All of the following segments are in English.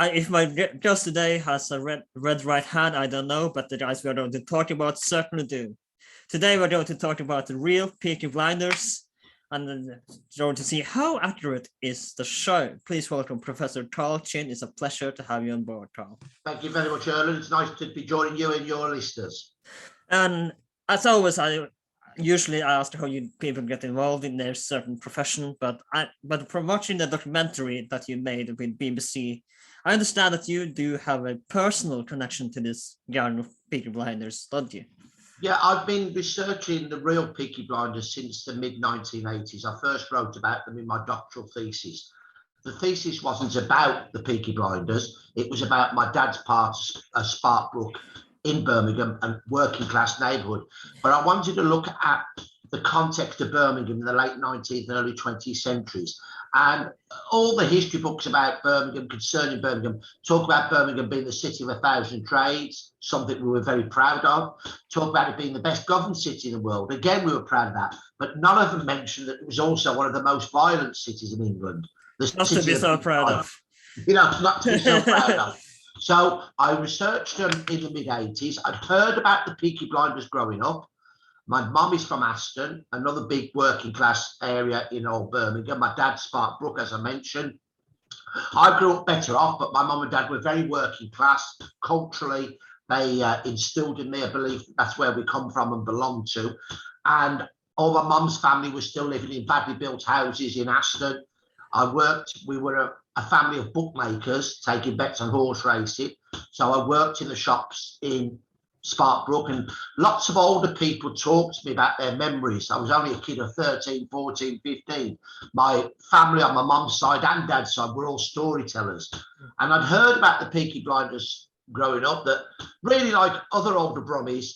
If my guest today has a red right hand, I don't know, but the guys we're going to talk about certainly do. Today we're going to talk about the Real Peaky Blinders, and then going to see how accurate is the show. Please welcome Professor Carl Chinn. It's a pleasure to have you on board, Carl. Thank you very much, Erlend. It's nice to be joining you and your listeners. And as always, I usually ask how people get involved in their certain profession, but from watching the documentary that you made with BBC, I understand that you do have a personal connection to this gang of Peaky Blinders, don't you? Yeah, I've been researching the Real Peaky Blinders since the mid-1980s. I first wrote about them in my doctoral thesis. The thesis wasn't about the Peaky Blinders. It was about my dad's part of Sparkbrook in Birmingham, and working class neighbourhood. But I wanted to look at the context of Birmingham in the late 19th and early 20th centuries. And all the history books about Birmingham, concerning Birmingham, talk about Birmingham being the city of 1,000 trades, something we were very proud of. Talk about it being the best governed city in the world. Again, we were proud of that. But none of them mentioned that it was also one of the most violent cities in England. Not to be so proud of. Not to be so proud of. So I researched them in the mid-80s. I'd heard about the Peaky Blinders growing up. My mum is from Aston, another big working class area in old Birmingham. My dad's Sparkbrook, as I mentioned. I grew up better off, but my mum and dad were very working class. Culturally, they instilled in me a belief that that's where we come from and belong to. And all my mum's family was still living in badly built houses in Aston. We were a family of bookmakers taking bets on horse racing. So I worked in the shops in Sparkbrook, and lots of older people talked to me about their memories. I was only a kid of 13, 14, 15. My family on my mum's side and dad's side were all storytellers. And I'd heard about the Peaky Blinders growing up, that really, like other older Brummies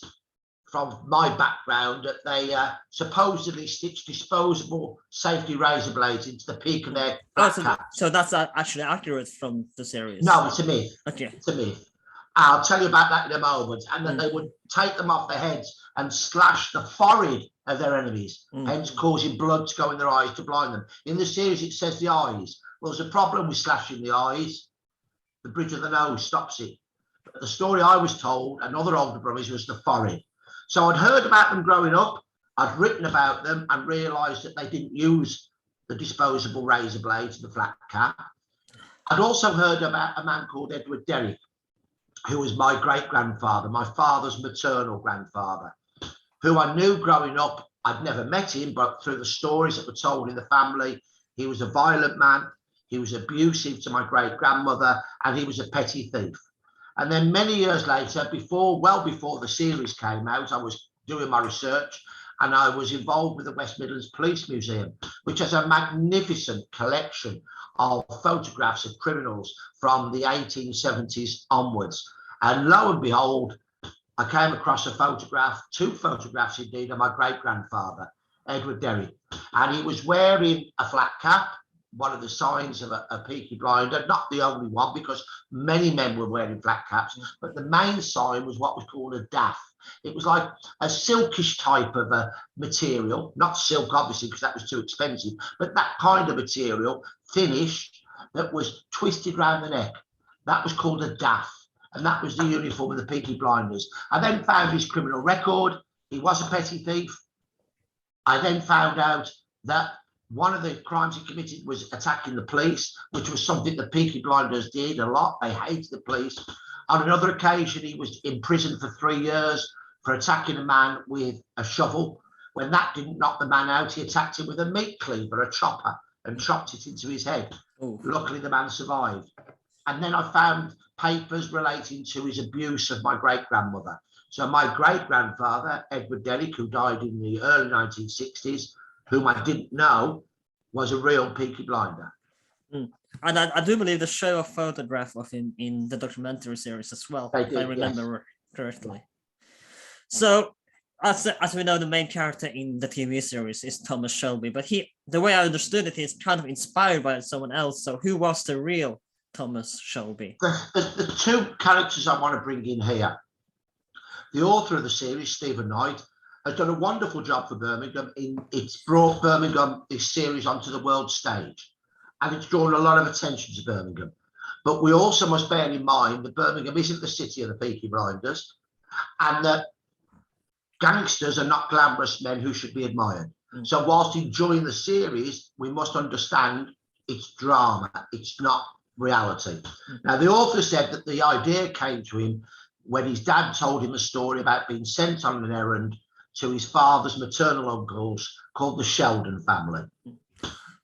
from my background, that they supposedly stitched disposable safety razor blades into the peak of their so that's actually accurate from the series? No, it's a myth. Okay. It's a myth. I'll tell you about that in a moment. And that they would take them off their heads and slash the forehead of their enemies, hence causing blood to go in their eyes to blind them. In the series, it says the eyes. Well, there's a problem with slashing the eyes. The bridge of the nose stops it. But the story I was told, and other older brothers, was the forehead. So I'd heard about them growing up. I'd written about them and realised that they didn't use the disposable razor blades and the flat cap. I'd also heard about a man called Edward Derrick, who was my great-grandfather, my father's maternal grandfather, who I knew growing up. I'd never met him, but through the stories that were told in the family, he was a violent man, he was abusive to my great-grandmother, and he was a petty thief. And then many years later, well before the series came out, I was doing my research, and I was involved with the West Midlands Police Museum, which has a magnificent collection of photographs of criminals from the 1870s onwards. And lo and behold, I came across two photographs indeed, of my great-grandfather, Edward Derrick. And he was wearing a flat cap, one of the signs of a Peaky Blinder, not the only one, because many men were wearing flat caps, but the main sign was what was called a daff. It was like a silkish type of a material, not silk obviously because that was too expensive, but that kind of material, thinnish, that was twisted around the neck. That was called a daff, and that was the uniform of the Peaky Blinders. I then found his criminal record. He was a petty thief. I then found out that one of the crimes he committed was attacking the police, which was something the Peaky Blinders did a lot. They hated the police. On another occasion, he was imprisoned for 3 years for attacking a man with a shovel. When that didn't knock the man out, he attacked him with a meat cleaver, a chopper, and chopped it into his head. Ooh. Luckily, the man survived. And then I found papers relating to his abuse of my great-grandmother. So my great-grandfather, Edward Derrick, who died in the early 1960s, whom I didn't know, was a real Peaky Blinder. And I do believe they show a photograph of him in the documentary series as well, if I remember correctly. So, as we know, the main character in the TV series is Thomas Shelby, but the way I understood it, he's kind of inspired by someone else. So who was the real Thomas Shelby? The two characters I want to bring in here. The author of the series, Stephen Knight, has done a wonderful job for Birmingham. It's brought Birmingham, this series, onto the world stage, and it's drawn a lot of attention to Birmingham. But we also must bear in mind that Birmingham isn't the city of the Peaky Blinders, and that gangsters are not glamorous men who should be admired. So whilst enjoying the series, we must understand it's drama, it's not reality. Now, the author said that the idea came to him when his dad told him a story about being sent on an errand to his father's maternal uncles called the Sheldon family.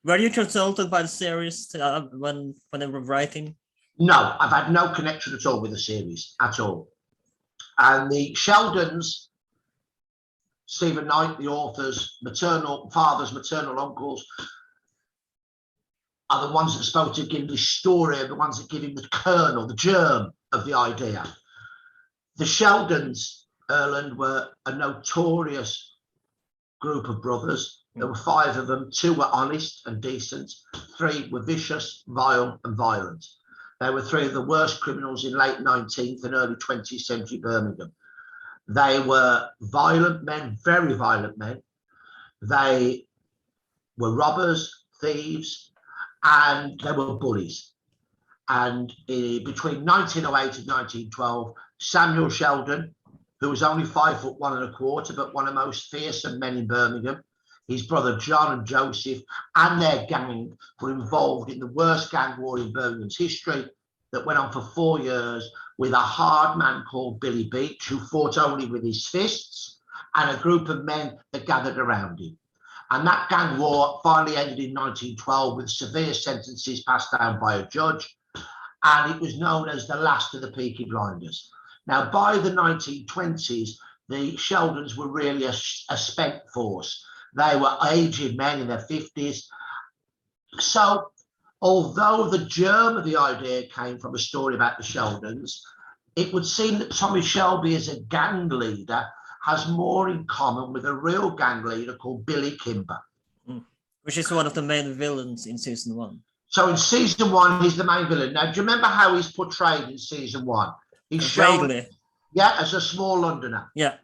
Were you consulted by the series when they were writing? No, I've had no connection at all with the series, at all. And the Sheldons, Stephen Knight, the author's father's maternal uncles, are the ones that spoke to give this story, are the ones that give him the kernel, the germ of the idea. The Sheldons, Erlend, were a notorious group of brothers. There were 5 of them. 2 were honest and decent. 3 were vicious, vile and violent. They were 3 of the worst criminals in late 19th and early 20th century Birmingham. They were violent men, very violent men. They were robbers, thieves, and they were bullies. And between 1908 and 1912, Samuel Sheldon, who was only 5'1" and a quarter, but one of the most fearsome men in Birmingham, his brother John and Joseph and their gang were involved in the worst gang war in Birmingham's history that went on for 4 years, with a hard man called Billy Beach, who fought only with his fists, and a group of men that gathered around him. And that gang war finally ended in 1912 with severe sentences passed down by a judge, and it was known as the last of the Peaky Blinders. Now, by the 1920s, the Sheldons were really a spent force. They were aged men in their 50s. So, although the germ of the idea came from a story about the Sheldons, it would seem that Thomas Shelby as a gang leader has more in common with a real gang leader called Billy Kimber. Which is one of the main villains in season 1. So in season 1, he's the main villain. Now, do you remember how he's portrayed in season 1? He's shown, as a small Londoner. Yeah.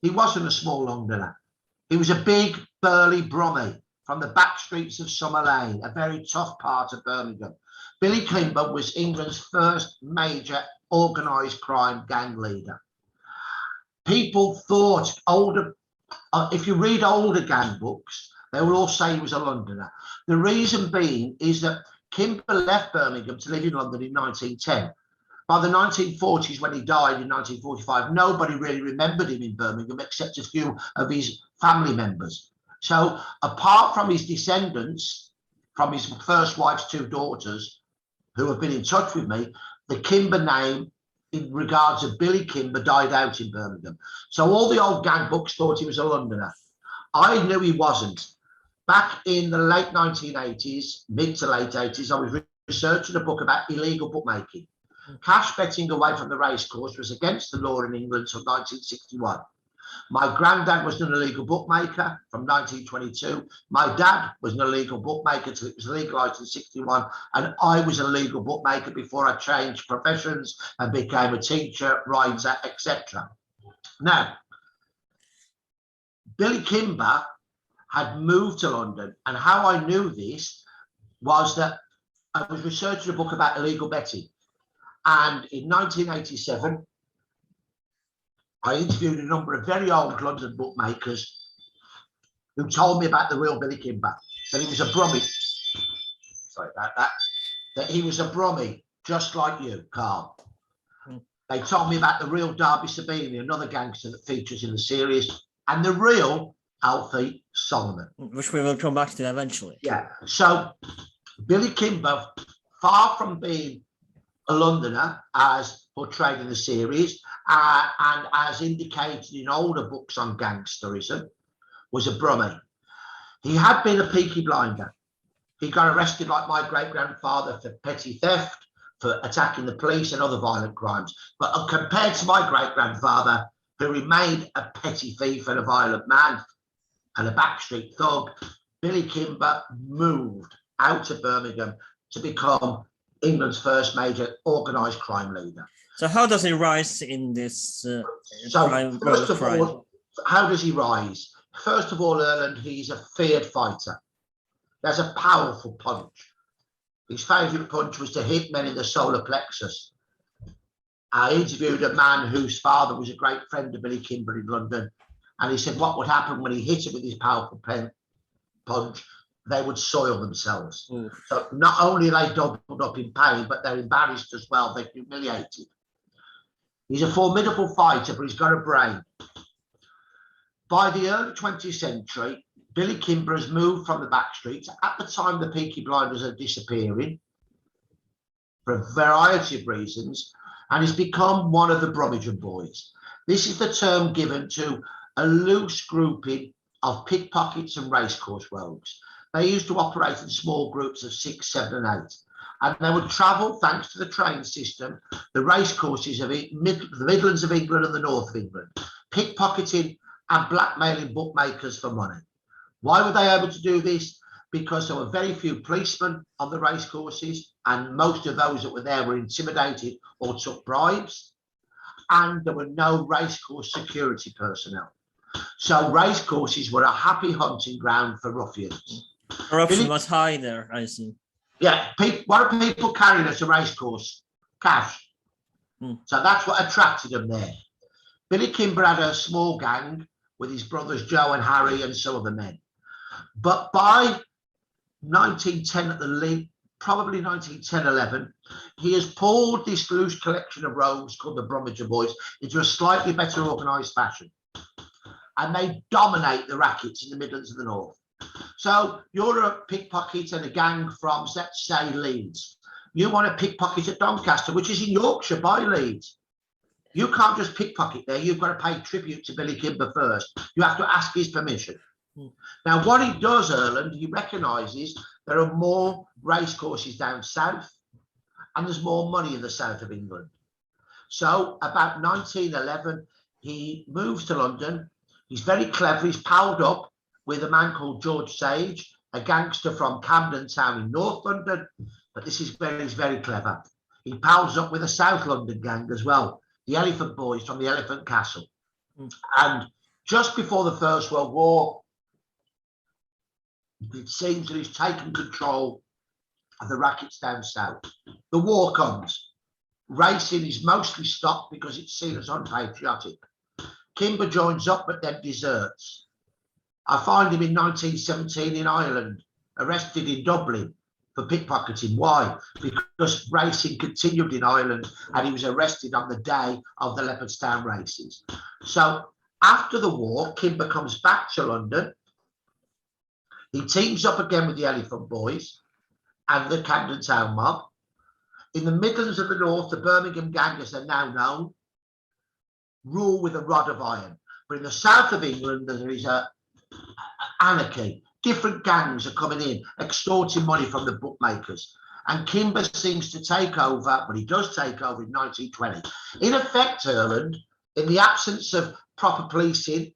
He wasn't a small Londoner. He was a big, burly Brummie from the back streets of Summer Lane, a very tough part of Birmingham. Billy Kimber was England's first major organised crime gang leader. People thought if you read older gang books, they will all say he was a Londoner. The reason being is that Kimber left Birmingham to live in London in 1910. By the 1940s, when he died in 1945, nobody really remembered him in Birmingham except a few of his family members. So apart from his descendants, from his first wife's 2 daughters, who have been in touch with me, the Kimber name in regards of Billy Kimber died out in Birmingham. So all the old gang books thought he was a Londoner. I knew he wasn't. Back in the late 1980s, mid to late 80s, I was researching a book about illegal bookmaking. Cash betting away from the racecourse was against the law in England until 1961. My granddad was an illegal bookmaker from 1922. My dad was an illegal bookmaker until it was legalised in 61. And I was a legal bookmaker before I changed professions and became a teacher, writer, etc. Now, Billy Kimber had moved to London. And how I knew this was that I was researching a book about illegal betting. And in 1987, I interviewed a number of very old London bookmakers who told me about the real Billy Kimber, that he was a Brummie. Sorry about that. That he was a Brummie, just like you, Carl. They told me about the real Derby Sabine, another gangster that features in the series, and the real Alfie Solomon. Which we will come back to eventually. Yeah. So Billy Kimber, far from being a Londoner, as portrayed in the series, and as indicated in older books on gangsterism, was a Brummie. He had been a Peaky Blinder. He got arrested like my great-grandfather for petty theft, for attacking the police and other violent crimes. But compared to my great-grandfather, who remained a petty thief and a violent man and a backstreet thug, Billy Kimber moved out of Birmingham to become England's first major organised crime leader. So how does he rise in this crime? First of all, how does he rise? First of all, Erlend, he's a feared fighter. There's a powerful punch. His favourite punch was to hit men in the solar plexus. I interviewed a man whose father was a great friend of Billy Kimber in London, and he said what would happen when he hit it with his powerful punch, they would soil themselves. So not only are they doubled up in pain, but they're embarrassed as well. They're humiliated. He's a formidable fighter, but he's got a brain. By the early 20th century, Billy Kimber has moved from the back streets. At the time, the Peaky Blinders are disappearing for a variety of reasons, and he's become one of the Birmingham boys. This is the term given to a loose grouping of pickpockets and racecourse rogues. They used to operate in small groups of 6, 7, and 8. And they would travel, thanks to the train system, the racecourses of the Midlands of England and the North of England, pickpocketing and blackmailing bookmakers for money. Why were they able to do this? Because there were very few policemen on the racecourses, and most of those that were there were intimidated or took bribes, and there were no racecourse security personnel. So racecourses were a happy hunting ground for ruffians. Corruption was high there, I see. Yeah, what are people carrying at a racecourse? Cash. So that's what attracted them there. Billy Kimber had a small gang with his brothers Joe and Harry and some other men. But by 1910 at the least, probably 1910-11, he has pulled this loose collection of rogues called the Birmingham Boys into a slightly better organised fashion. And they dominate the rackets in the Midlands of the North. So you're a pickpocket and a gang from, let's say, Leeds. You want to pickpocket at Doncaster, which is in Yorkshire by Leeds. You can't just pickpocket there. You've got to pay tribute to Billy Kimber first. You have to ask his permission. Now, what he does, Erlend, he recognises there are more racecourses down south, and there's more money in the south of England. So about 1911, he moves to London. He's very clever. He's palled up with a man called George Sage, a gangster from Camden Town in North London. But this is very clever. He pals up with a South London gang as well, the Elephant Boys from the Elephant Castle. And just before the First World War, it seems that he's taken control of the rackets down south. The war comes. Racing is mostly stopped because it's seen as unpatriotic. Kimber joins up but then deserts. I find him in 1917 in Ireland, arrested in Dublin for pickpocketing. Why? Because racing continued in Ireland and he was arrested on the day of the Leopardstown races. So after the war, Kimber comes back to London. He teams up again with the Elephant Boys and the Camden Town mob. In the Midlands of the North, the Birmingham Gang, as they're now known, rule with a rod of iron. But in the south of England, there is anarchy. Different gangs are coming in, extorting money from the bookmakers. And Kimber seems to take over, but he does take over in 1920. In effect, Erlend, in the absence of proper policing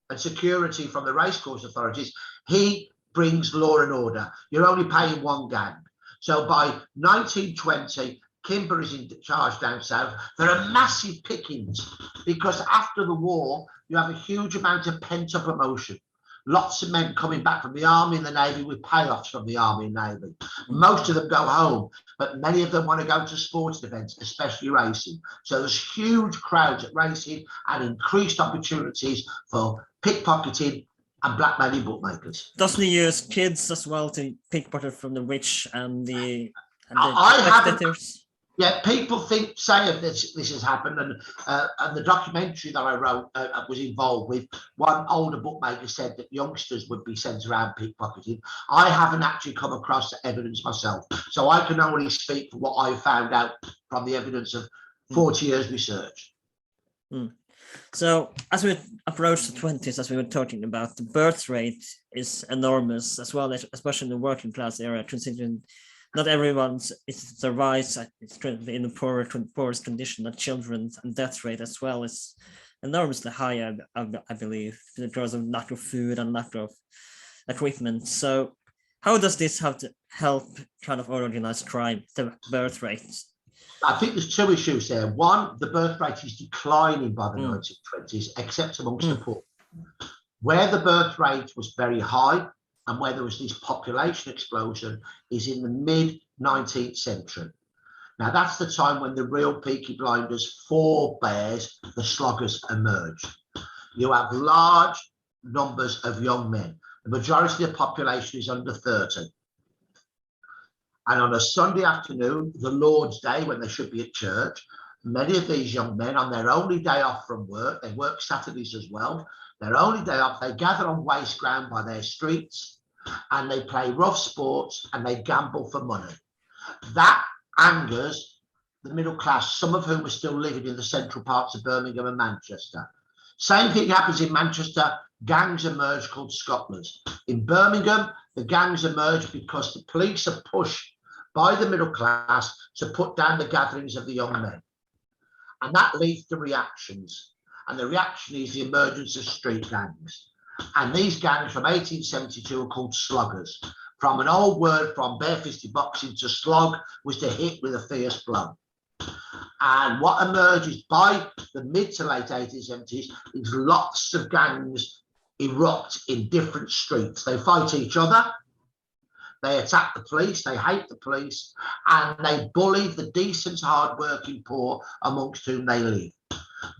and security from the racecourse authorities, he brings law and order. You're only paying one gang. So by 1920, Kimber is in charge down south. There are massive pickings because after the war, you have a huge amount of pent-up emotion. Lots of men coming back from the army and the navy with payoffs from the army and navy. Most of them go home, but many of them want to go to sports events, especially racing. So there's huge crowds at racing and increased opportunities for pickpocketing and blackmailing bookmakers. Doesn't he use kids as well to pickpocket from the rich and the spectators? Yeah, people say of this has happened, and the documentary that I wrote was involved with. One older bookmaker said that youngsters would be sent around pickpocketing. I haven't actually come across the evidence myself, so I can only speak for what I found out from the evidence of 40 years research. So as we approach the 20s, as we were talking about, the birth rate is enormous as well, especially in the working class area, considering not everyone survives. It's currently in the poorest condition. The children and death rate as well is enormously high, I believe, because of lack of food and lack of equipment. So how does this have to help kind of organized crime, the birth rate? I think there's two issues there. One, the birth rate is declining by the 1920s, except amongst the poor. Where the birth rate was very high and where there was this population explosion is in the mid 19th century. Now, that's the time when the Real Peaky Blinders forebears the sloggers emerged. You have large numbers of young men. The majority of the population is under 30. And on a Sunday afternoon, the Lord's Day, when they should be at church, many of these young men, on their only day off from work, they work Saturdays as well, their only day off, they gather on waste ground by their streets and they play rough sports and they gamble for money. That angers the middle class, some of whom are still living in the central parts of Birmingham and Manchester. Same thing happens in Manchester. Gangs emerge called scottlers. In Birmingham, the gangs emerge because the police are pushed by the middle class to put down the gatherings of the young men. And that leads to reactions. And the reaction is the emergence of street gangs. And these gangs from 1872 are called sluggers. From an old word from barefisted boxing, to slog was to hit with a fierce blow. And what emerges by the mid to late 1870s is lots of gangs erupt in different streets. They fight each other, they attack the police, they hate the police, and they bully the decent, hard-working poor amongst whom they live.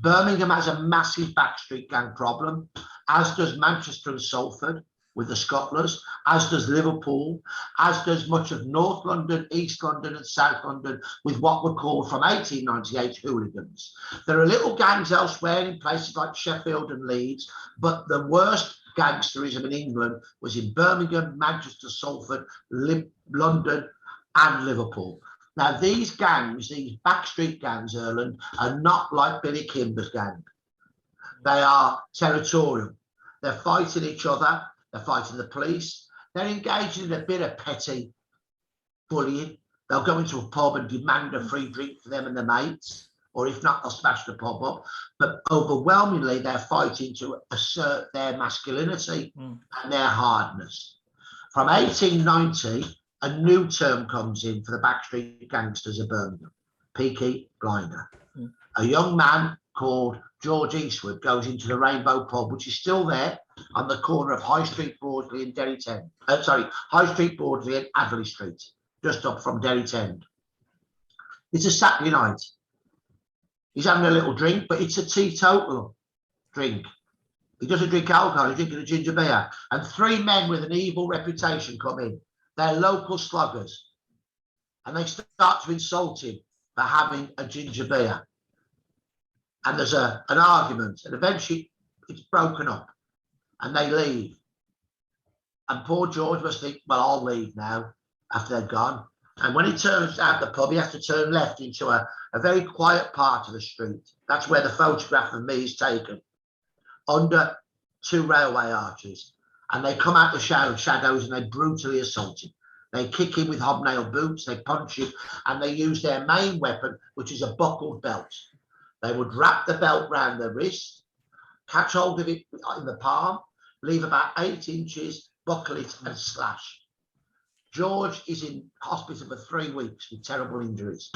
Birmingham has a massive backstreet gang problem, as does Manchester and Salford with the scottlers, as does Liverpool, as does much of North London, East London and South London with what were called from 1898 hooligans. There are little gangs elsewhere in places like Sheffield and Leeds, but the worst gangsterism in England was in Birmingham, Manchester, Salford, London and Liverpool. Now these gangs, these backstreet gangs, Erlend, are not like Billy Kimber's gang. They are territorial. They're fighting each other. They're fighting the police. They're engaged in a bit of petty bullying. They'll go into a pub and demand a free drink for them and their mates, or if not, they'll smash the pub up. But overwhelmingly, they're fighting to assert their masculinity and their hardness. From 1890, a new term comes in for the backstreet gangsters of Birmingham, Peaky Blinder. A young man called George Eastwood goes into the Rainbow Pub, which is still there on the corner of High Street, Broadley and Derry Tend. High Street, Broadley and Adderley Street, just up from Derry Tend. It's a Saturday night. He's having a little drink, but it's a teetotal drink. He doesn't drink alcohol, he's drinking a ginger beer. And three men with an evil reputation come in. They're local sluggers. And they start to insult him for having a ginger beer. And there's an argument, and eventually it's broken up, and they leave. And poor George must think, well, I'll leave now after they're gone. And when he turns out the pub, he has to turn left into a very quiet part of the street. That's where the photograph of me is taken, under two railway arches. And they come out the shadows and they brutally assault him. They kick him with hobnail boots, they punch him, and they use their main weapon, which is a buckled belt. They would wrap the belt round their wrist, catch hold of it in the palm, leave about 8 inches, buckle it and slash. George is in hospital for 3 weeks with terrible injuries.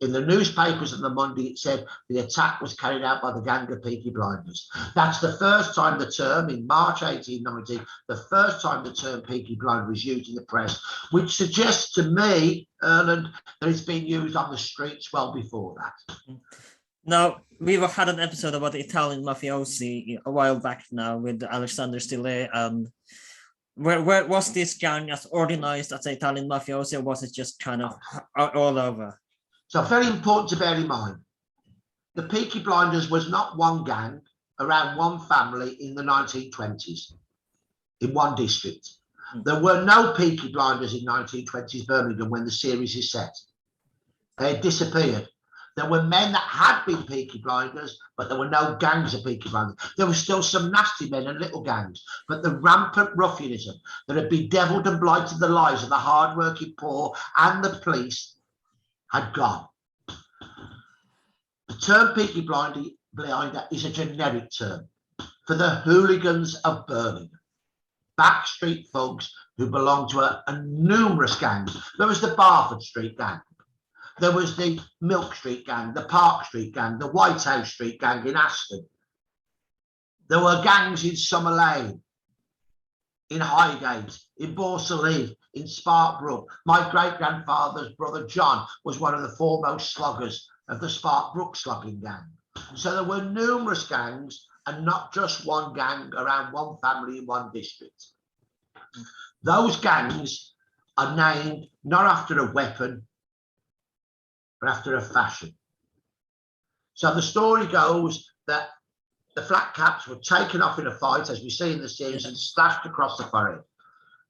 In the newspapers on the Monday, it said the attack was carried out by the gang of Peaky Blinders. That's the first time the term, in March 1890, the first time the term Peaky Blinder was used in the press, which suggests to me, Erlend, that it's been used on the streets well before that. Now, we've had an episode about the Italian mafiosi a while back now with Alexander Stille. Where was this gang as organized as the Italian mafiosi, or was it just kind of all over? So very important to bear in mind, the Peaky Blinders was not one gang around one family in the 1920s, in one district. There were no Peaky Blinders in 1920s Birmingham when the series is set. They had disappeared. There were men that had been Peaky Blinders, but there were no gangs of Peaky Blinders. There were still some nasty men and little gangs, but the rampant ruffianism that had bedeviled and blighted the lives of the hard-working poor and the police had gone. The term Peaky Blinder is a generic term for the hooligans of Birmingham, backstreet thugs who belonged to a numerous gangs. There was the Barford Street Gang. There was the Milk Street Gang, the Park Street Gang, the White House Street Gang in Aston. There were gangs in Summer Lane, in Highgate, in Borsaley, in Sparkbrook. My great-grandfather's brother John was one of the foremost sloggers of the Sparkbrook slogging gang. So there were numerous gangs and not just one gang around one family in one district. Those gangs are named not after a weapon, but after a fashion. So the story goes that the flat caps were taken off in a fight, as we see in the series, and slashed across the forehead.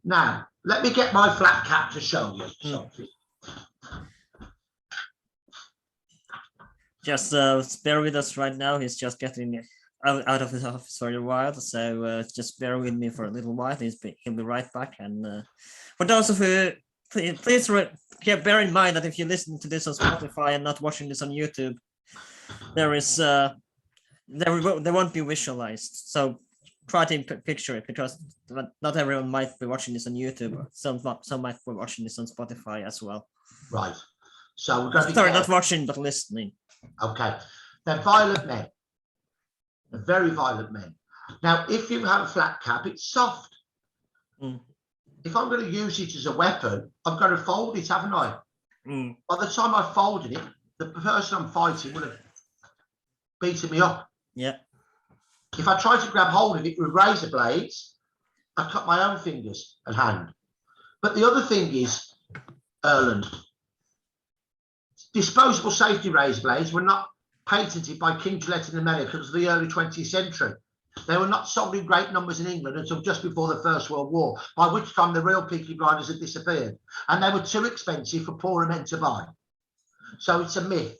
Now, let me get my flat cap to show you something. Just bear with us right now. He's just getting out of his office for a while, so just bear with me for a little while. He'll be right back. And for those of you, please bear in mind that if you listen to this on Spotify and not watching this on YouTube, there is they won't be visualized. So try to picture it, because not everyone might be watching this on YouTube. Some might be watching this on Spotify as well. Right. So we're going to sorry, not watching but listening. Okay. They're violent men. They're very violent men. Now, if you have a flat cap, it's soft. If I'm going to use it as a weapon, I've got to fold it, haven't I? By the time I folded it, the person I'm fighting would have beaten me up. Yeah. If I try to grab hold of it with razor blades, I cut my own fingers and hand. But the other thing is, Erlend, disposable safety razor blades were not patented by King Gillette in America until the early 20th century. They were not sold in great numbers in England until just before the First World War, by which time the real Peaky Blinders had disappeared, and they were too expensive for poorer men to buy. So it's a myth.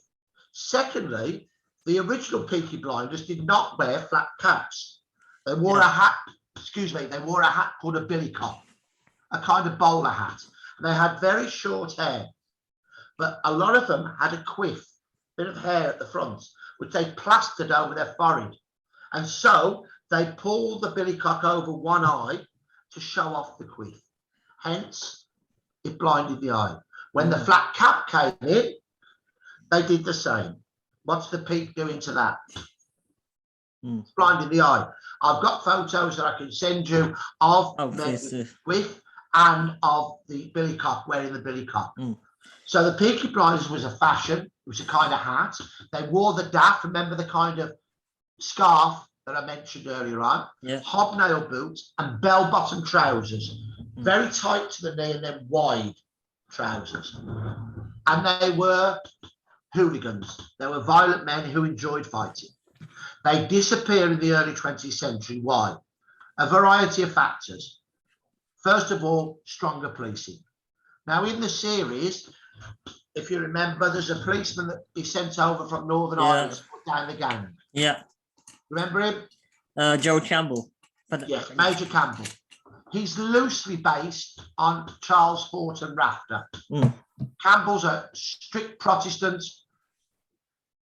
Secondly, the original Peaky Blinders did not wear flat caps. They wore a hat, they wore a hat called a billycock, a kind of bowler hat. They had very short hair, but a lot of them had a quiff, bit of hair at the front, which they plastered over their forehead. And so they pulled the billycock over one eye to show off the quiff. Hence, it blinded the eye. When the flat cap came in, they did the same. What's the peak doing to that? Blinding the eye. I've got photos that I can send you of the quiff and of the billycock, wearing the billycock. So the Peaky Blinders was a fashion. It was a kind of hat. They wore the daff, remember the kind of scarf that I mentioned earlier on, hobnail boots and bell-bottom trousers, very tight to the knee and then wide trousers. And they were hooligans. They were violent men who enjoyed fighting. They disappeared in the early 20th century. Why? A variety of factors. First of all, stronger policing. Now, in the series, if you remember, there's a policeman that is sent over from Northern Ireland to put down the gang. Yeah. Remember him? Joe Campbell. Yes, Major Campbell. He's loosely based on Charles Horton Rafter. Campbell's a strict Protestant,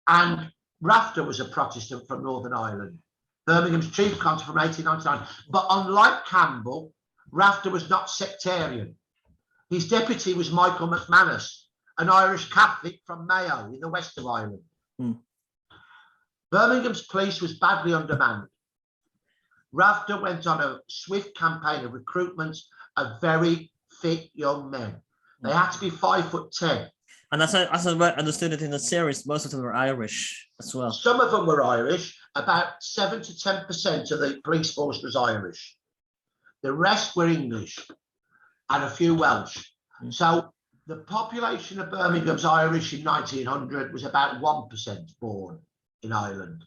and Rafter was a Protestant from Northern Ireland, Birmingham's chief constable from 1899. But unlike Campbell, Rafter was not sectarian. His deputy was Michael McManus, an Irish Catholic from Mayo in the west of Ireland. Birmingham's police was badly undermanned. Rafter went on a swift campaign of recruitment of very fit young men. They had to be 5'10". And as I understood it in the series, most of them were Irish as well. Some of them were Irish. About 7 to 10% of the police force was Irish. The rest were English and a few Welsh. So the population of Birmingham's Irish in 1900 was about 1% born in Ireland.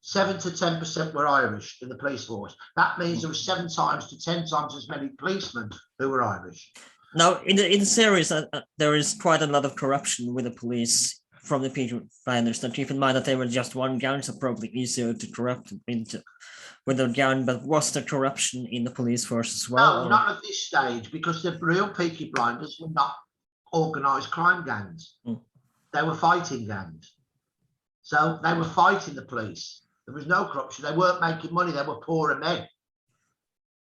7 to 10% were Irish in the police force. That means there were 7 times to 10 times as many policemen who were Irish. Now, in the series, there is quite a lot of corruption with the police from the Peaky Blinders. Now, keep in mind that they were just one gang, so probably easier to corrupt into with a gang. But was there corruption in the police force as well? No, not at this stage, because the real Peaky Blinders were not organised crime gangs. They were fighting gangs. So they were fighting the police. There was no corruption. They weren't making money. They were poorer men.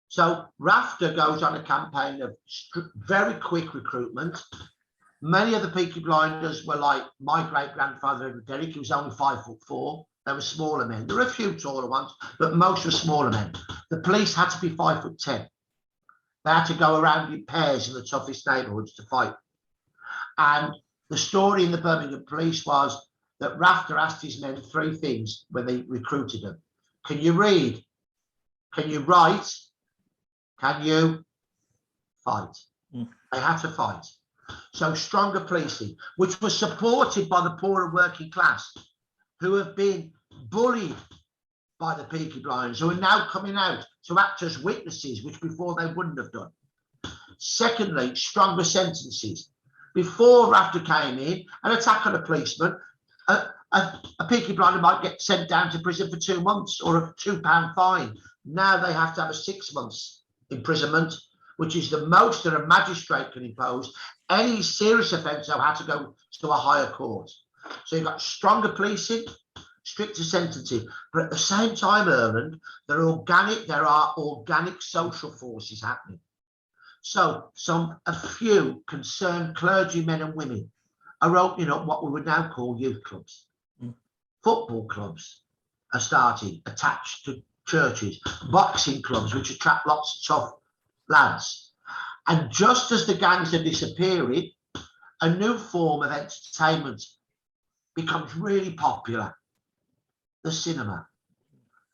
So Rafter goes on a campaign of very quick recruitment. Many of the Peaky Blinders were like my great-grandfather, Erlend Hedegart. He was only 5'4". They were smaller men. There were a few taller ones, but most were smaller men. The police had to be 5'10". They had to go around in pairs in the toughest neighbourhoods to fight. And the story in the Birmingham police was that Rafter asked his men 3 things when they recruited them. Can you read? Can you write? Can you fight? They had to fight. So stronger policing, which was supported by the poor and working class, who have been bullied by the Peaky Blinders, who are now coming out to act as witnesses, which before they wouldn't have done. Secondly, stronger sentences. Before Rafter came in, an attack on a policeman, a Peaky Blinder might get sent down to prison for 2 months or a £2 fine. Now they have to have a 6 months imprisonment, which is the most that a magistrate can impose. Any serious offence, they'll have to go to a higher court. So you've got stronger policing, stricter sentencing, but at the same time, Erlend, there are organic social forces happening. So a few concerned clergymen and women are opening up what we would now call youth clubs. Football clubs are starting attached to churches, boxing clubs, which attract lots of tough lads. And just as the gangs are disappearing, a new form of entertainment becomes really popular: the cinema.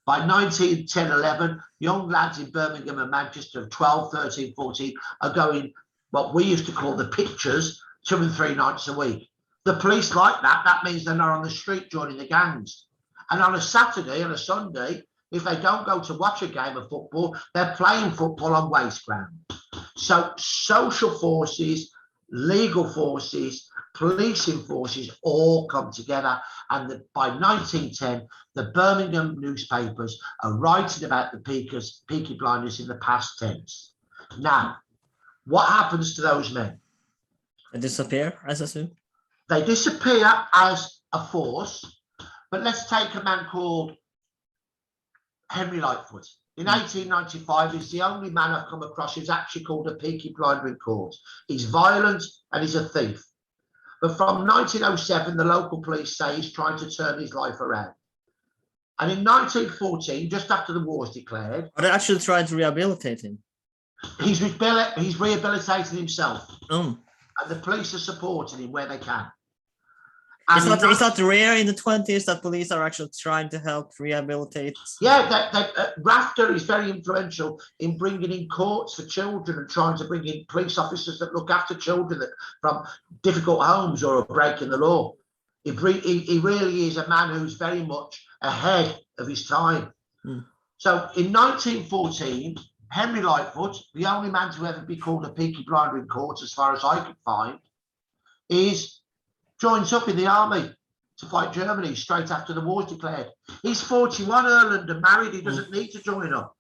By 1910-11, young lads in Birmingham and Manchester of 12, 13, 14 are going what we used to call the pictures 2 and 3 nights a week. The police like that. That means they're not on the street joining the gangs. And on a Saturday and a Sunday, if they don't go to watch a game of football, they're playing football on waste ground. So social forces, legal forces, policing forces all come together. And by 1910, the Birmingham newspapers are writing about the Peaky Blinders in the past tense. Now, what happens to those men? They disappear, I assume? They disappear as a force, but let's take a man called Henry Lightfoot. In 1895, he's the only man I've come across who's actually called a Peaky Blinder in court. He's violent and he's a thief. But from 1907, the local police say he's trying to turn his life around. And in 1914, just after the war was declared... Are they actually trying to rehabilitate him? He's rehabilitated himself. And the police are supporting him where they can. It's not rare in the 20s that police are actually trying to help rehabilitate. Yeah, Rafter is very influential in bringing in courts for children and trying to bring in police officers that look after children from difficult homes or are breaking the law. He really is a man who's very much ahead of his time. So in 1914, Henry Lightfoot, the only man to ever be called a Peaky Blinder in court, as far as I could find, joins up in the army to fight Germany straight after the war was declared. He's 41, Erlend, and married. He doesn't need to join up.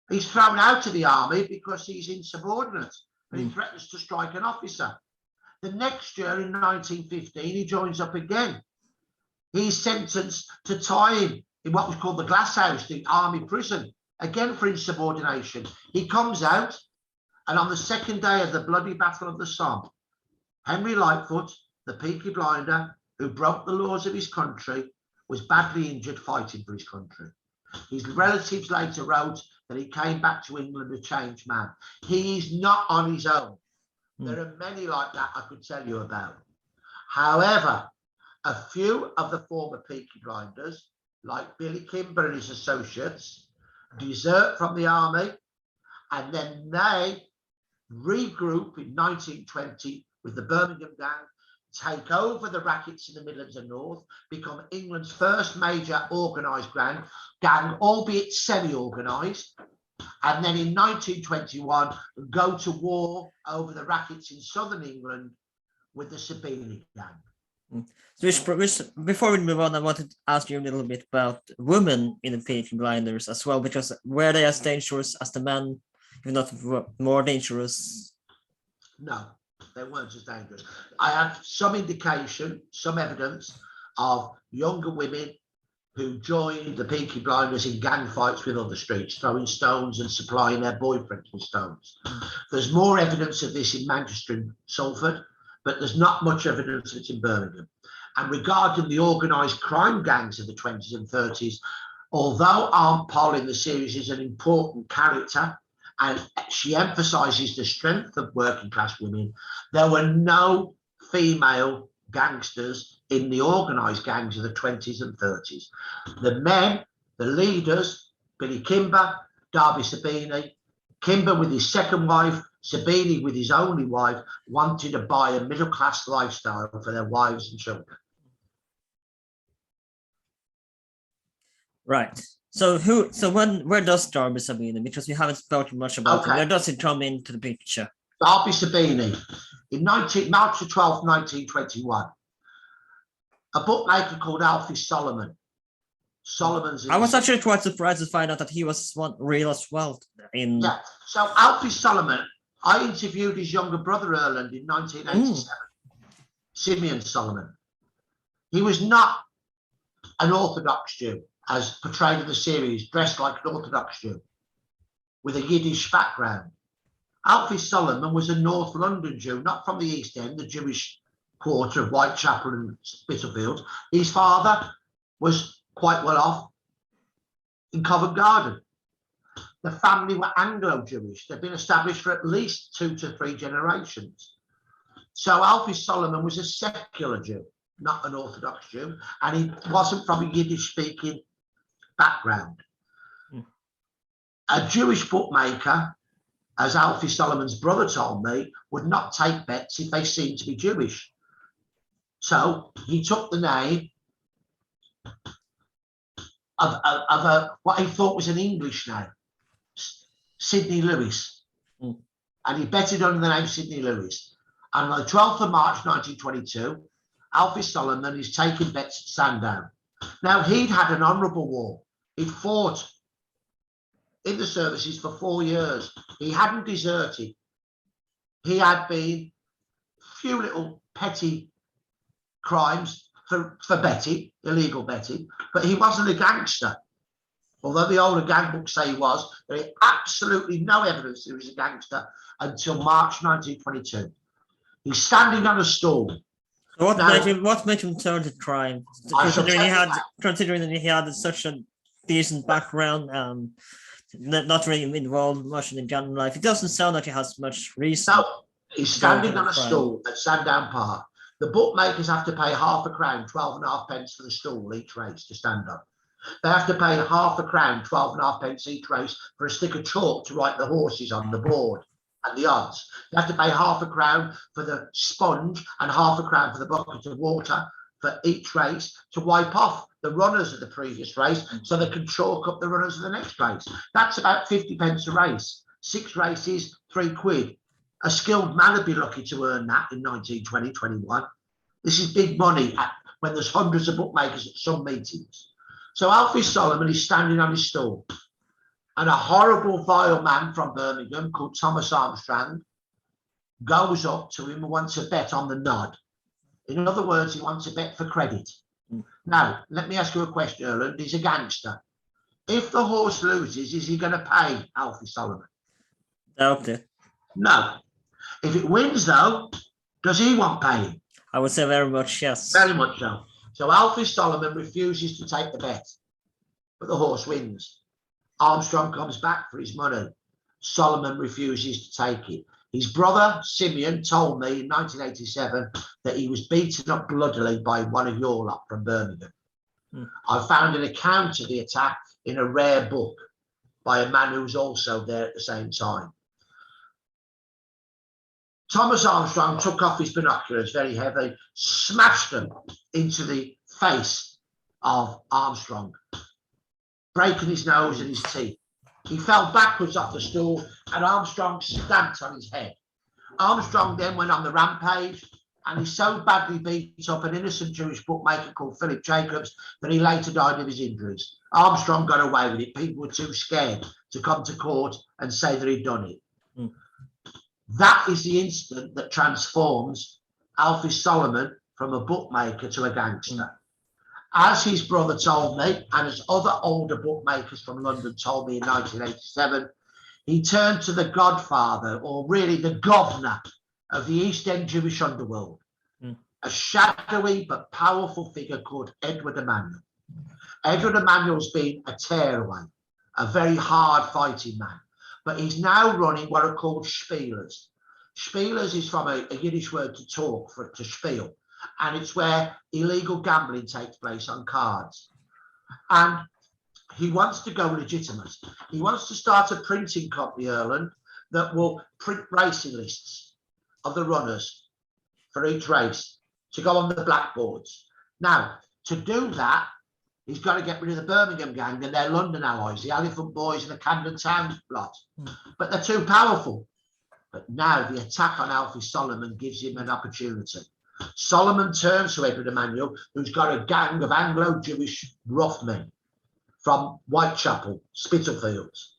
He's thrown out of the army because he's insubordinate and he threatens to strike an officer. The next year, in 1915, he joins up again. He's sentenced to time in what was called the Glass House, the army prison, again for insubordination. He comes out, and on the second day of the bloody Battle of the Somme, Henry Lightfoot, the Peaky Blinder, who broke the laws of his country, was badly injured fighting for his country. His relatives later wrote that he came back to England a changed man. He is not on his own. There are many like that I could tell you about. However, a few of the former Peaky Blinders, like Billy Kimber and his associates, desert from the army, and then they regroup in 1920 with the Birmingham Gang, take over the rackets in the Midlands and North, become England's first major organised gang, albeit semi-organised, and then in 1921 go to war over the rackets in southern England with the Sabine Gang. So before we move on, I wanted to ask you a little bit about women in the Peaky Blinders as well, because were they as dangerous as the men, if not more dangerous? No, they weren't as dangerous. I have some indication, some evidence of younger women who joined the Peaky Blinders in gang fights with other streets, throwing stones and supplying their boyfriends with stones. There's more evidence of this in Manchester and Salford, but there's not much evidence of it in Birmingham. And regarding the organised crime gangs of the 20s and 30s, although Aunt Poll in the series is an important character and she emphasises the strength of working class women. There were no female gangsters in the organised gangs of the 20s and 30s. The men, the leaders, Billy Kimber, Darby Sabine, Kimber with his second wife, Sabine with his only wife, wanted to buy a middle-class lifestyle for their wives and children. Right. So where does Darby Sabine, because we haven't spoken much about him, where does he come into the picture? Darby Sabine, in March the 12th, 1921, a bookmaker called Alfie Solomon. I was actually quite surprised to find out that he was real as well. Yeah. So Alfie Solomon, I interviewed his younger brother Erlend in 1987. Simeon Solomon. He was not an Orthodox Jew, as portrayed in the series, dressed like an Orthodox Jew with a Yiddish background. Alfie Solomon was a North London Jew, not from the East End, the Jewish quarter of Whitechapel and Spitalfields. His father was quite well off in Covent Garden. The family were Anglo-Jewish. They'd been established for at least 2 to 3 generations. So Alfie Solomon was a secular Jew, not an Orthodox Jew, and he wasn't from a Yiddish-speaking background. A Jewish bookmaker, as Alfie Solomon's brother told me, would not take bets if they seemed to be Jewish. So he took the name of what he thought was an English name, Sidney Lewis, and he betted under the name Sidney Lewis. And on the 12th of March 1922, Alfie Solomon is taking bets at Sandown. Now, he'd had an honourable war. He'd fought in the services for 4 years. He hadn't deserted. He had been few little petty crimes for betting, illegal betting, but he wasn't a gangster. Although the older gang books say he was, there is absolutely no evidence he was a gangster until March 1922. He's standing on a stool. So what made him turn to crime? Considering that he had such a decent background, not really involved much in the gang life. It doesn't sound like he has much reason. No, he's standing on a stool at Sandown Park. The bookmakers have to pay £0.5 crown, 12.5 pence for the stool each race to stand on. They have to pay £0.5 crown, 12.5 pence each race for a stick of chalk to write the horses on the board and the odds. They have to pay £0.5 crown for the sponge and £0.5 crown for the bucket of water for each race to wipe off the runners of the previous race so they can chalk up the runners of the next race. That's about 50 pence a race. 6 races, £3. A skilled man would be lucky to earn that in 1920-21. This is big money when there's hundreds of bookmakers at some meetings. So Alfie Solomon is standing on his stool, and a horrible, vile man from Birmingham called Thomas Armstrong goes up to him and wants a bet on the nod. In other words, he wants a bet for credit. Now, let me ask you a question, Erlend. He's a gangster. If the horse loses, is he going to pay Alfie Solomon? Okay. No. If it wins, though, does he want paying? I would say very much yes. Very much so. So Alfie Solomon refuses to take the bet, but the horse wins. Armstrong comes back for his money. Solomon refuses to take it. His brother, Simeon, told me in 1987 that he was beaten up bloodily by one of your lot from Birmingham. I found an account of the attack in a rare book by a man who was also there at the same time. Thomas Armstrong took off his binoculars, very heavy, smashed them into the face of Armstrong, breaking his nose and his teeth. He fell backwards off the stool and Armstrong stamped on his head. Armstrong then went on the rampage and he so badly beat up an innocent Jewish bookmaker called Philip Jacobs that he later died of his injuries. Armstrong got away with it. People were too scared to come to court and say that he'd done it. That is the incident that transforms Alfie Solomon from a bookmaker to a gangster. As his brother told me, and as other older bookmakers from London told me in 1987, he turned to the godfather, or really the governor of the East End Jewish underworld, a shadowy but powerful figure called Edward Emanuel. Edward Emanuel's been a tearaway, a very hard fighting man. but he's now running what are called spielers. Spielers is from a Yiddish word to talk, to spiel, and it's where illegal gambling takes place on cards. And he wants to go legitimate. He wants to start a printing company, Erlend, that will print racing lists of the runners for each race to go on the blackboards. Now, to do that, he's got to get rid of the Birmingham Gang and their London allies, the Elephant Boys and the Camden Town lot. But they're too powerful. But now the attack on Alfie Solomon gives him an opportunity. Solomon turns to Edward Emanuel, who's got a gang of Anglo-Jewish rough men from Whitechapel, Spitalfields.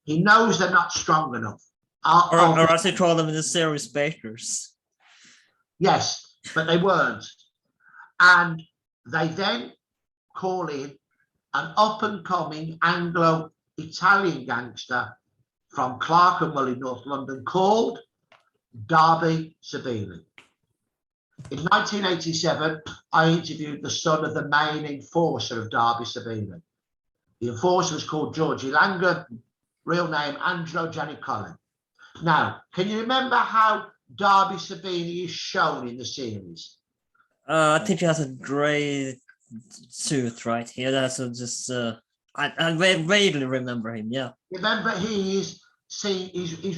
He knows they're not strong enough. Or as they call them in the series, bakers. Yes, but they weren't. And they then call in an up-and-coming Anglo-Italian gangster from Clerkenwell in North London called Gaspare Sabine. In 1987, I interviewed the son of the main enforcer of Gaspare Sabine. The enforcer was called Georgie Langer, real name Angelo Gianicoli. Now, can you remember how Gaspare Sabine is shown in the series? I think he has a grey suit right here. That's just I vaguely remember him. Yeah. Remember, he's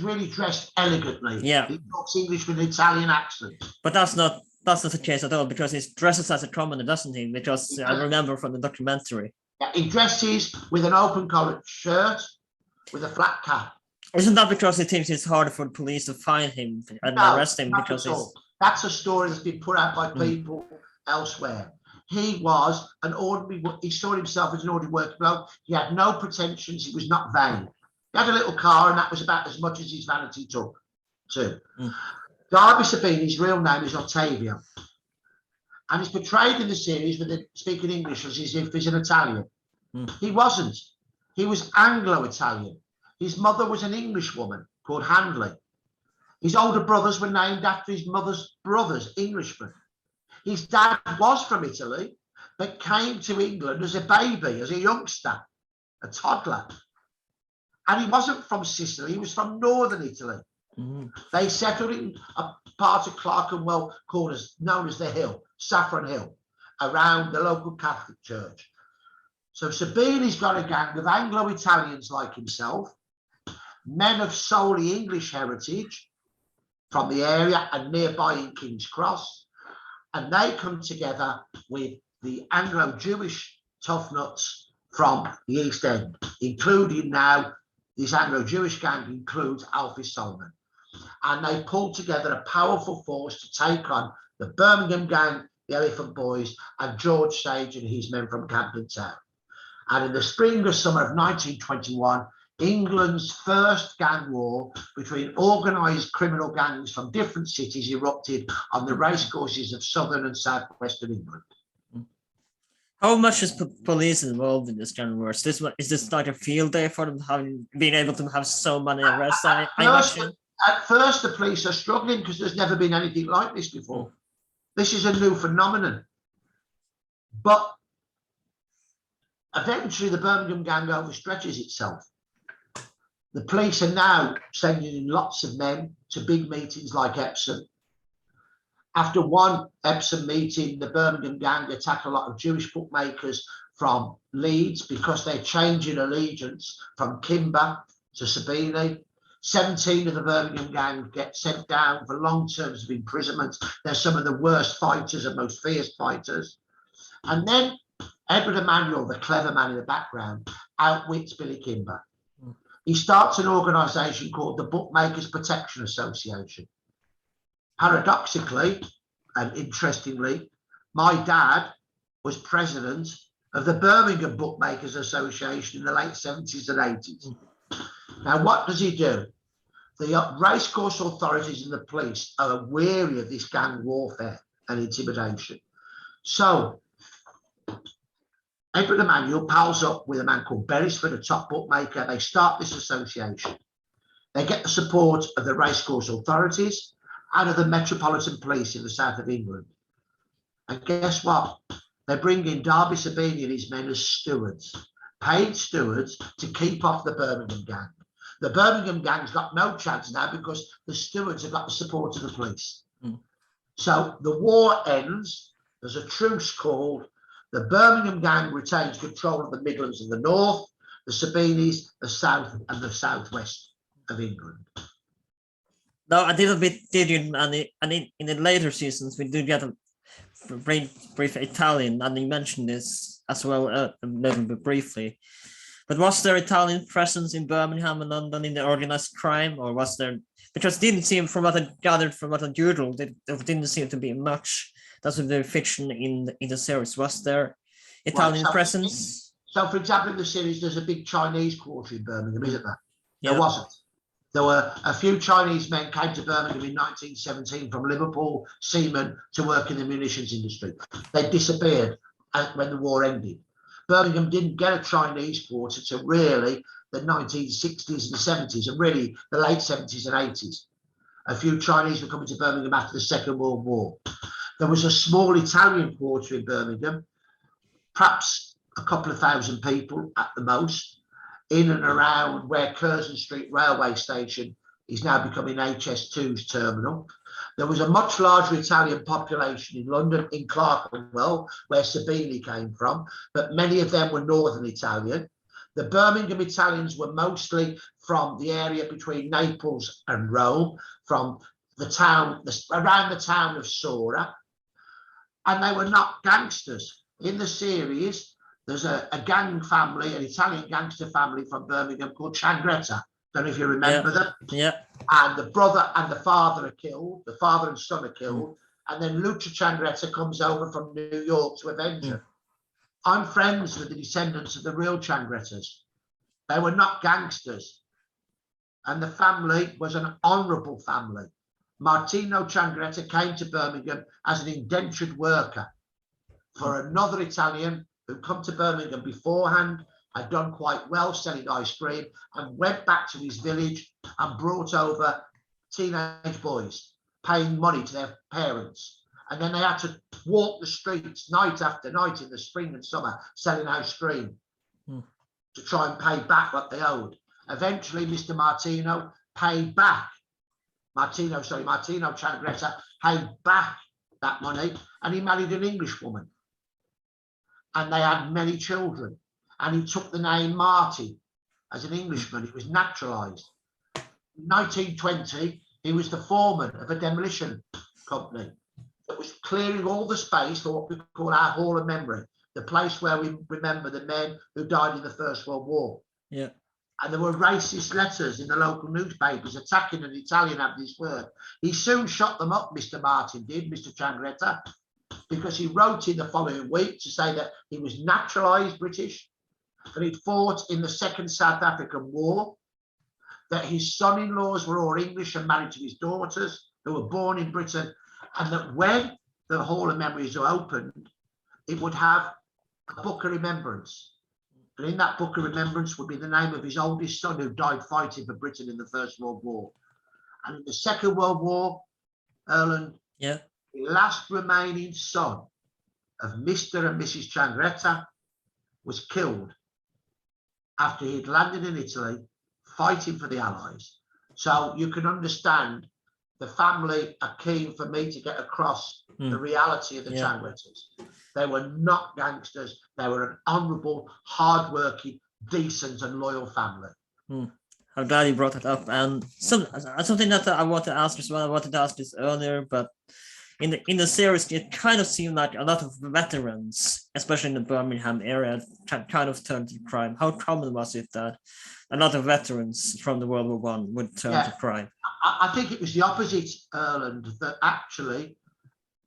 really dressed elegantly. Yeah. He talks English with an Italian accent. But that's not the case at all, because he dresses as a commoner, doesn't he? Because I remember from the documentary. Yeah, he dresses with an open-collared shirt with a flat cap. Isn't that because he thinks it's harder for the police to find him and arrest him because he's... That's a story that's been put out by people elsewhere. He was an ordinary, he saw himself as an ordinary working bloke. He had no pretensions, he was not vain. He had a little car and that was about as much as his vanity took too. Gaspare Sabine's real name is Ottavio. And he's portrayed in the series with it speaking English as if he's an Italian. He wasn't. He was Anglo-Italian. His mother was an English woman called Handley. His older brothers were named after his mother's brothers, Englishmen. His dad was from Italy, but came to England as a baby, as a youngster, a toddler. And he wasn't from Sicily, he was from northern Italy. They settled in a part of Clerkenwell known as the Hill, Saffron Hill, around the local Catholic church. So Sabine's got a gang of Anglo-Italians like himself, men of solely English heritage from the area and nearby in King's Cross, and they come together with the Anglo-Jewish tough nuts from the East End, including now, this Anglo-Jewish gang includes Alfie Solomon. And they pull together a powerful force to take on the Birmingham Gang, the Elephant Boys, and George Sage and his men from Camden Town. And in the spring or summer of 1921, England's first gang war between organised criminal gangs from different cities erupted on the racecourses of southern and southwestern England. How much is police involved in this kind of war? Is this like a field day for them, being able to have so many arrests? At first, the police are struggling because there's never been anything like this before. This is a new phenomenon. But eventually, the Birmingham Gang overstretches itself. The police are now sending in lots of men to big meetings like Epsom. After one Epsom meeting, the Birmingham Gang attack a lot of Jewish bookmakers from Leeds because they're changing allegiance from Kimber to Sabine. 17 of the Birmingham Gang get sent down for long terms of imprisonment. They're some of the worst fighters and most fierce fighters. And then Edward Emanuel, the clever man in the background, outwits Billy Kimber. He starts an organisation called the Bookmakers Protection Association. Paradoxically and interestingly, my dad was president of the Birmingham Bookmakers Association in the late 70s and 80s. Now, what does he do? The racecourse authorities and the police are weary of this gang warfare and intimidation. So, Edward Emanuel pals up with a man called Beresford, a top bookmaker. They start this association. They get the support of the racecourse authorities and of the Metropolitan Police in the south of England. And guess what? They bring in Gaspare Sabine and his men as stewards, paid stewards to keep off the Birmingham Gang. The Birmingham Gang's got no chance now because the stewards have got the support of the police. So the war ends. There's a truce called. The Birmingham Gang retains control of the Midlands and the North, the Sabines, the South and the Southwest of England. Now, a little bit Tyrion, and in the later seasons, we do get a brief Italian, and you mentioned this as well a little bit briefly. But was there Italian presence in Birmingham and London in the organized crime, or was there? Because it didn't seem, from what I gathered from what I doodled, there didn't seem to be much. That's the fiction in the series. Was there Italian presence? So, for example, in the series, there's a big Chinese quarter in Birmingham, isn't there? Yeah. There wasn't. There were a few Chinese men came to Birmingham in 1917 from Liverpool, seamen, to work in the munitions industry. They disappeared when the war ended. Birmingham didn't get a Chinese quarter until really the 1960s and 70s, and really the late 70s and 80s. A few Chinese were coming to Birmingham after the Second World War. There was a small Italian quarter in Birmingham, perhaps a couple of thousand people at the most, in and around where Curzon Street railway station is now becoming HS2's terminal. There was a much larger Italian population in London, in Clerkenwell, where Sabine came from, but many of them were Northern Italian. The Birmingham Italians were mostly from the area between Naples and Rome, from the town, around the town of Sora, and they were not gangsters. In the series, there's a gang family, an Italian gangster family from Birmingham called Changretta. Don't know if you remember them. Yeah. And the brother and the father are killed. The father and son are killed. And then Lucia Changretta comes over from New York to avenge her. I'm friends with the descendants of the real Changrettas. They were not gangsters. And the family was an honourable family. Martino Changretta came to Birmingham as an indentured worker for another Italian who come to Birmingham beforehand, had done quite well selling ice cream, and went back to his village and brought over teenage boys, paying money to their parents. And then they had to walk the streets night after night in the spring and summer selling ice cream to try and pay back what they owed. Eventually, Mr. Martino paid back. Martino Changretta paid back that money, and he married an English woman. And they had many children. And he took the name Marty as an Englishman. He was naturalised. In 1920, he was the foreman of a demolition company that was clearing all the space for what we call our Hall of Memory, the place where we remember the men who died in the First World War. Yeah. And there were racist letters in the local newspapers attacking an Italian at his work. He soon shot them up, Mr. Martin did, Mr. Changretta, because he wrote in the following week to say that he was naturalised British, that he'd fought in the Second South African War, that his son-in-laws were all English and married to his daughters who were born in Britain, and that when the Hall of Memories were opened, it would have a book of remembrance. And in that book of remembrance would be the name of his oldest son who died fighting for Britain in the First World War. And in the Second World War, Erlend, the last remaining son of Mr. and Mrs. Changretta was killed after he'd landed in Italy fighting for the Allies. So you can understand the family are keen for me to get across the reality of the Changrettas. They were not gangsters. They were an honourable, hard-working, decent and loyal family. I'm glad you brought it up. And something that I want to ask as well, I wanted to ask this earlier, but in the series, it kind of seemed like a lot of veterans, especially in the Birmingham area, kind of turned to crime. How common was it that a lot of veterans from the World War I would turn to crime? I think it was the opposite, Erlend, that actually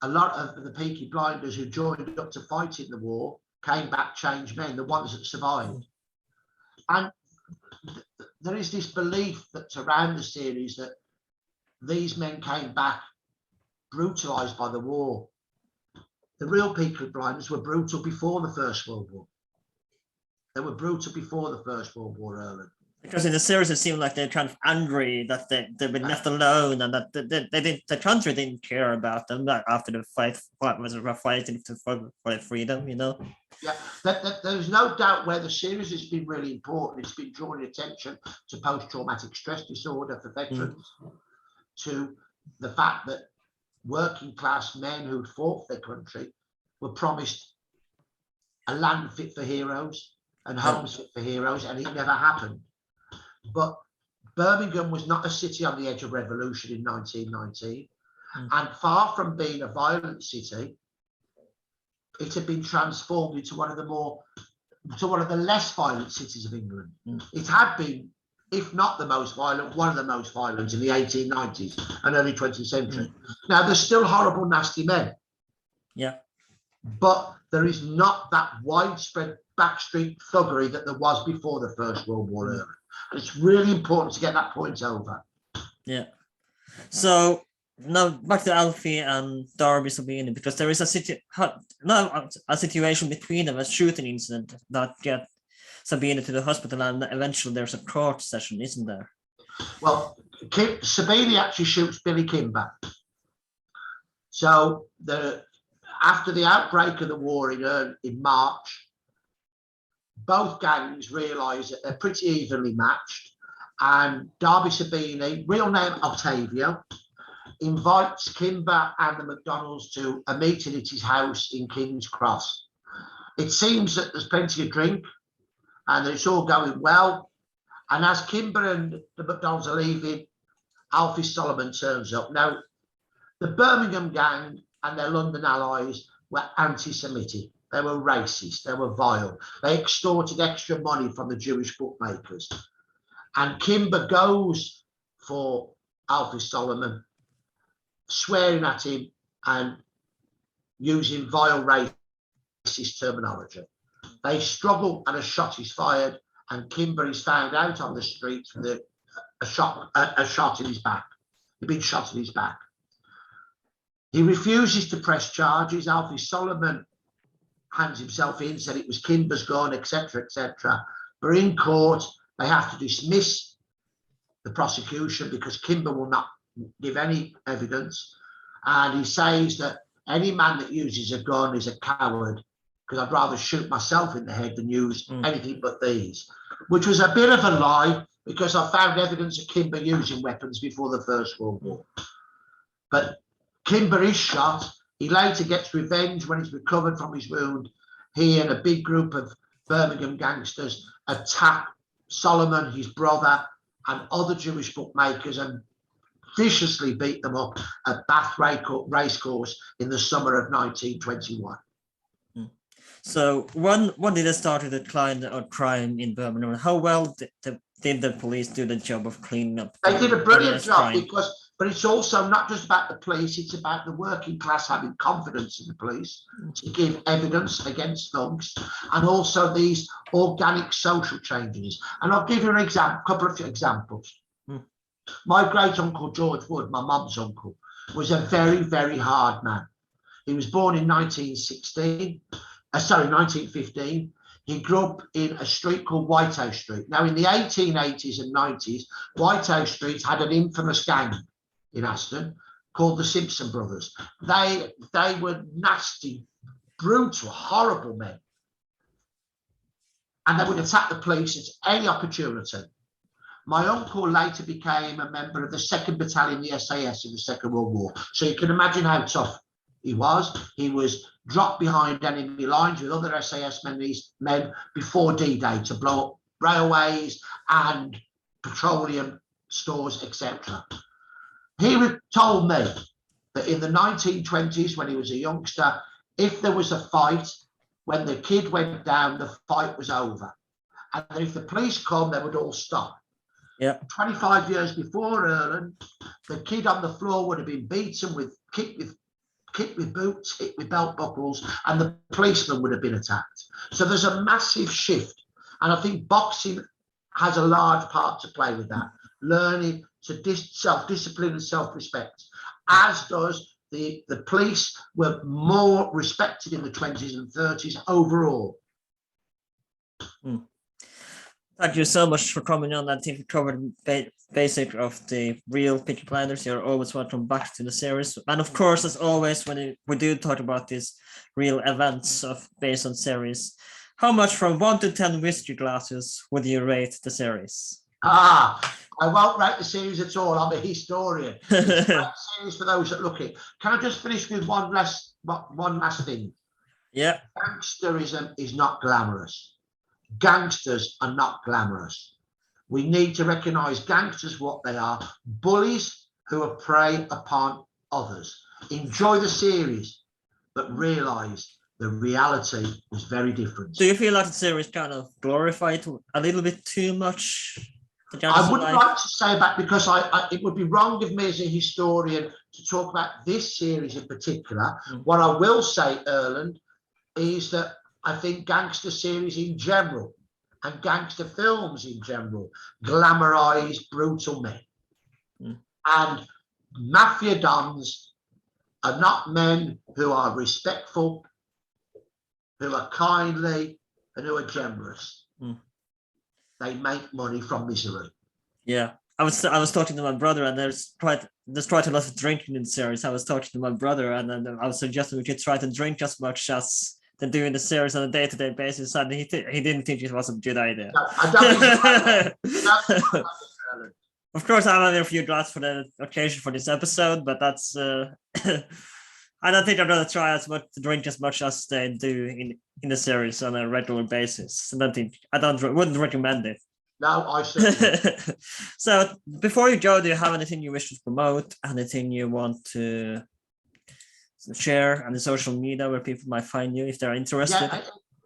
a lot of the Peaky Blinders who joined up to fight in the war came back changed men, the ones that survived. And there is this belief that's around the series that these men came back brutalised by the war. The real Peaky Blinders were brutal before the First World War. They were brutal before the First World War, Erlend. Because in the series, it seemed like they're kind of angry that they've been left alone and that the country didn't care about them after the fight was fighting for their freedom, you know? Yeah, there's no doubt where the series has been really important. It's been drawing attention to post-traumatic stress disorder for veterans, to the fact that working class men who fought for their country were promised a land fit for heroes and homes fit for heroes, and it never happened. But Birmingham was not a city on the edge of revolution in 1919, and far from being a violent city, it had been transformed into one of the less violent cities of England. It had been, if not the most violent, one of the most violent in the 1890s and early 20th century. Now, there's still horrible, nasty men. Yeah. But there is not that widespread backstreet thuggery that there was before the First World War era. And it's really important to get that point over. Yeah. So now back to Alfie and Darby Sabine, because there is a situation between them, a shooting incident that get Sabine to the hospital, and eventually there's a court session, isn't there? Well, Sabine actually shoots Billy Kimber. So after the outbreak of the war in March, both gangs realise that they're pretty evenly matched, and Darby Sabine, real name Octavio, invites Kimber and the McDonalds to a meeting at his house in King's Cross. It seems that there's plenty of drink and that it's all going well, and as Kimber and the McDonalds are leaving, Alfie Solomon turns up. Now, the Birmingham Gang and their London allies were anti-Semitic. They were racist, they were vile. They extorted extra money from the Jewish bookmakers. And Kimber goes for Alfie Solomon, swearing at him and using vile racist terminology. They struggle and a shot is fired, and Kimber is found out on the streets with a shot in his back. He'd been shot in his back. He refuses to press charges. Alfie Solomon hands himself in, said it was Kimber's gun, etc., etc. But in court, they have to dismiss the prosecution because Kimber will not give any evidence. And he says that any man that uses a gun is a coward, because I'd rather shoot myself in the head than use anything but these, which was a bit of a lie, because I found evidence of Kimber using weapons before the First World War. But Kimber is shot. He later gets revenge when he's recovered from his wound. He and a big group of Birmingham gangsters attack Solomon, his brother, and other Jewish bookmakers and viciously beat them up at Bath Racecourse in the summer of 1921. So when did they start to decline of crime in Birmingham? How well did the police do the job of cleaning up? They did a brilliant job, but it's also not just about the police, it's about the working class having confidence in the police to give evidence against thugs, and also these organic social changes. And I'll give you an example, a couple of examples. My great uncle George Wood, my mum's uncle, was a very, very hard man. He was born in 1915. He grew up in a street called Whitehouse Street. Now, in the 1880s and 90s, Whitehouse Street had an infamous gang in Aston called the Simpson Brothers. They were nasty, brutal, horrible men. And they would attack the police at any opportunity. My uncle later became a member of the 2nd Battalion, the SAS, in the Second World War. So you can imagine how tough he was. He was dropped behind enemy lines with other SAS men before D-Day to blow up railways and petroleum stores, etc. He told me that in the 1920s, when he was a youngster, if there was a fight, when the kid went down, the fight was over. And that if the police come, they would all stop. Yeah. 25 years before Erlend, the kid on the floor would have been beaten kicked with boots, hit with belt buckles, and the policeman would have been attacked. So there's a massive shift. And I think boxing has a large part to play with that, learning to self-discipline and self-respect, as does the police were more respected in the 20s and 30s overall. Thank you so much for coming on. I think we covered basic of the Real Peaky Blinders. You're always welcome back to the series. And of course, as always, when we do talk about these real events of based on series, how much from 1 to 10 whiskey glasses would you rate the series? I won't rate the series at all. I'm a historian. It's a great series for those that look it. Can I just finish with one last thing? Yeah. Gangsterism is not glamorous. Gangsters are not glamorous. We need to recognise gangsters what they are, bullies who are prey upon others. Enjoy the series, but realise the reality is very different. Do you feel like the series kind of glorified a little bit too much? I wouldn't like to say that, because it would be wrong of me as a historian to talk about this series in particular. What I will say, Erlend, is that I think gangster series in general and gangster films in general glamorise brutal men. And mafia dons are not men who are respectful, who are kindly, and who are generous. They make money from misery. Yeah. I was talking to my brother, and there's quite a lot of drinking in the series. I was talking to my brother, and then I was suggesting we could try to drink as much as they're doing the series on a day-to-day basis, and he didn't think it was a good idea. No, I don't think Of course, I'm having a few glasses for the occasion for this episode, but that's I don't think I'm gonna try as much to drink as much as they do in the series on a regular basis. Wouldn't recommend it. No, I should. So before you go, do you have anything you wish to promote? Anything you want to share on the social media where people might find you if they're interested? Yeah,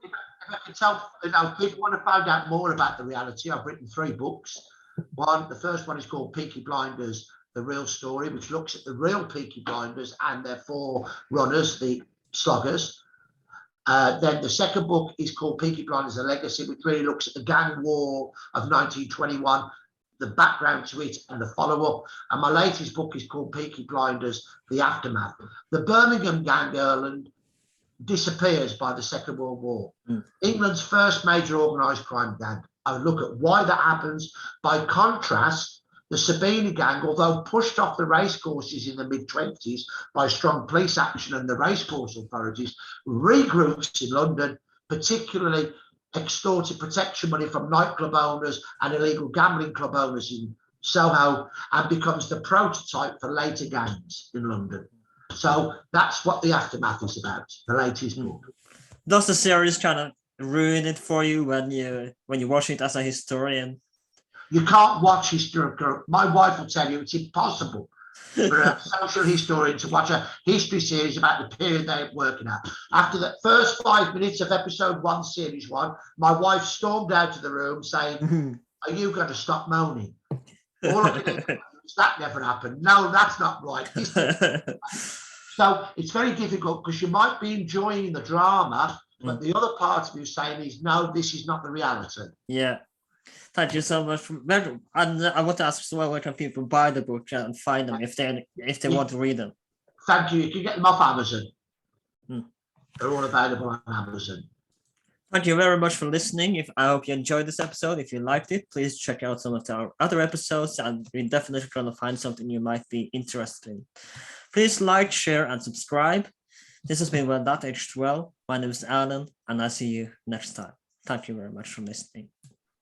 if I can tell, people want to find out more about the reality. I've written 3 books. The first one is called Peaky Blinders, The Real Story, which looks at the real Peaky Blinders and their 4 runners, the sloggers. Then the second book is called Peaky Blinders, A Legacy, which really looks at the gang war of 1921, the background to it and the follow-up. And my latest book is called Peaky Blinders, The Aftermath. The Birmingham Gang, Erlend, disappears by the Second World War. England's first major organised crime gang. I would look at why that happens. By contrast, the Sabine gang, although pushed off the racecourses in the mid-20s by strong police action and the racecourse authorities, regroups in London, particularly extorted protection money from nightclub owners and illegal gambling club owners in Soho, and becomes the prototype for later gangs in London. So that's what The Aftermath is about, the latest book. Does the series kind of ruin it for you when you watch it as a historian? You can't watch history. My wife will tell you it's impossible for a social historian to watch a history series about the period they're working at. After the first 5 minutes of episode 1, series 1, my wife stormed out of the room saying, "Are you going to stop moaning?" All I can think is, that never happened. No, that's not right. So it's very difficult, because you might be enjoying the drama, but the other part of you saying is, no, this is not the reality. Yeah. Thank you so much. And I want to ask as well, where can people buy the book and find them if they want to read them? Thank you. You can get them off Amazon. They're all available on Amazon. Thank you very much for listening. I hope you enjoyed this episode. If you liked it, please check out some of our other episodes, and we're definitely going to find something you might be interested in. Please like, share, and subscribe. This has been Well That Aged Well. My name is Alan, and I'll see you next time. Thank you very much for listening.